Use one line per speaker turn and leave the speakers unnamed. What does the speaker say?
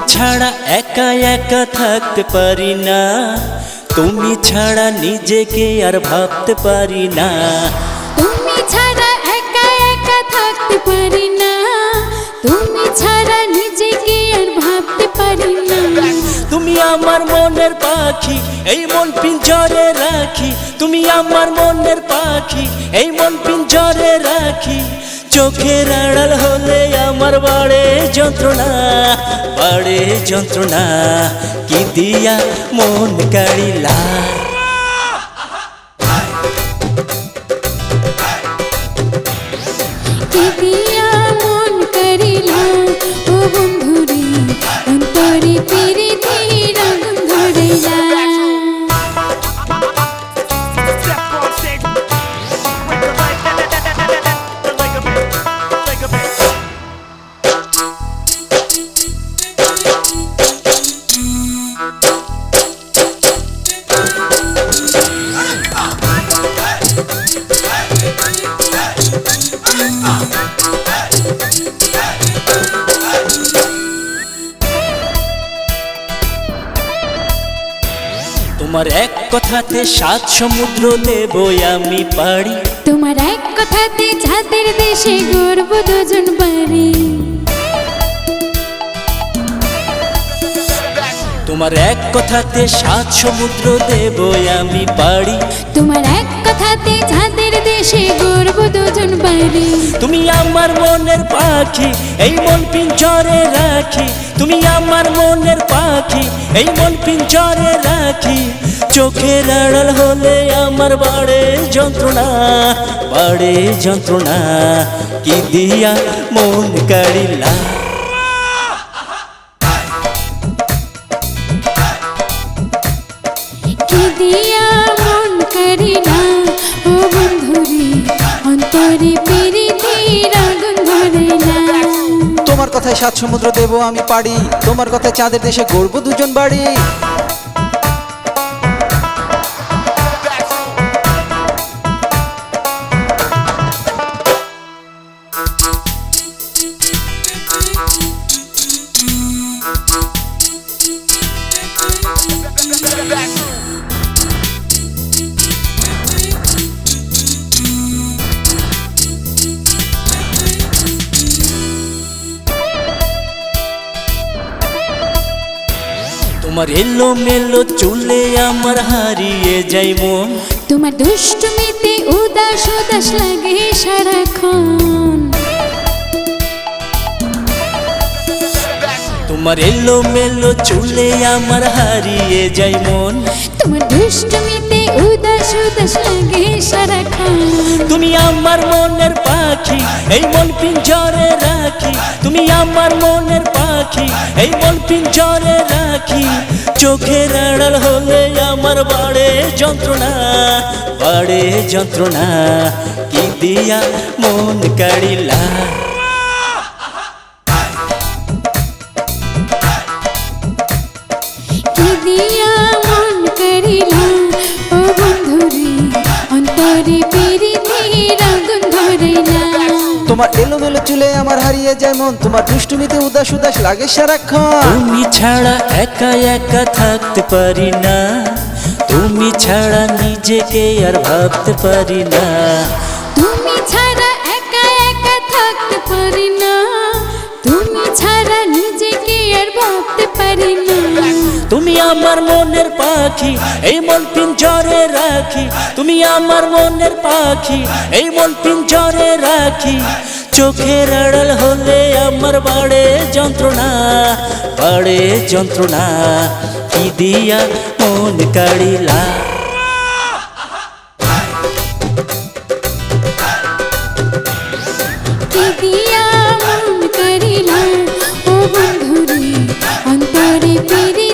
ছাড়া একা একা থাকতে পারি না, তুমি ছাড়া নিজেকে আর ভাবতে পারি না।
তুমি ছাড়া একা একা থাকতে পারি না, তুমি ছাড়া নিজেকে আর ভাবতে পারি না।
তুমি আমার মনের পাখি, এই মন পিঞ্জরে রাখি। তুমি আমার মনের পাখি, এই মন পিঞ্জরে রাখি। চোখের আড়াল হলে আমার বাড়ে যন্ত্রণা, বাড়ে যন্ত্রণা। কি দিয়া মন কাড়িলা,
কি দিয়া মন কাড়িলা ও বন্ধুরে, অন্তরে প্রীতির আগুন ধরাইলা।
তোমার এক কথাতে 7 সমুদ্র দেবো আমি পাড়ি।
তোমার এক কথাতে ছাদের দেশে গড়ব দুজন বাড়ি।
তোমার এক কথাতে 7 সমুদ্র দেবো আমি পাড়ি।
তোমার এক কথাতে ছাদের দেশে গড়ব দুজন বাড়ি।
তুমি আমার মনের পাখি, এই মন পিঞ্জরে রাখি। তুমি আমার মনের পাখি, এই মন পিঞ্জরে রাখি। চোখের আড়াল হলে আমার বাড়ে যন্ত্রণা, বাড়ে যন্ত্রণা। কি দিয়া মন কাড়িলা,
কি দিয়া মন কাড়িলা ও বন্ধুরে, অন্তরে প্রীতির আগুন ধরাইলা।
তোমার কথায় 7 সমুদ্র দেবো আমি পাড়ি। তোমার কথায় চাঁদের দেশে গড়ব দুজন বাড়ি।
তোমার এলো মেলো চুলে আমার হারিয়ে যাই মন।
তোমার দুষ্টুমিতে উদাস উদাস লাগে সারাক্ষণ।
তোমার এলো মেলো চুলে আমার হারিয়ে যাই মন।
তোমার দুষ্টুমিতে উদাস উদাস লাগে সারাক্ষণ।
তুমি আমার মনের পাখি, এই মন পিঞ্জরে রাখি। তুমি আমার মনের পাখি, এই মন পিঞ্জরে রাখি। চোখের আড়াল হলে আমার বাড়ে যন্ত্রণা, বাড়ে যন্ত্রণা। কি দিয়া মন কাড়িলা,
কি দিয়া মন কাড়িলা ও বন্ধুরে, অন্তরে প্রীতির আগুন ধরাইলা।
তোমার এলোমেলো চুলে আমার হারিয়ে যায় মন। তোমার দুষ্টুমিতে উদাস উদাস লাগে সারাক্ষণ।
তুমি ছাড়া একা একা থাকতে পারি না, তুমি ছাড়া নিজেকে আর ভাবতে পারি না।
তুমি ছাড়া একা একা থাকতে পারি না, তুমি ছাড়া নিজেকে আর ভাবতে পারি না।
তুমি আমার মনের পাখি, এই মন পিঞ্জরে রাখি। তুমি আমার মনের পাখি, এই মন পিঞ্জরে রাখি। চোখের আড়াল হলে আমার বাড়ে যন্ত্রণা, বাড়ে যন্ত্রণা। কি দিয়া মন কাড়িলা,
কি দিয়া মন কাড়িলা ও বন্ধুরে, অন্তরে প্রীতির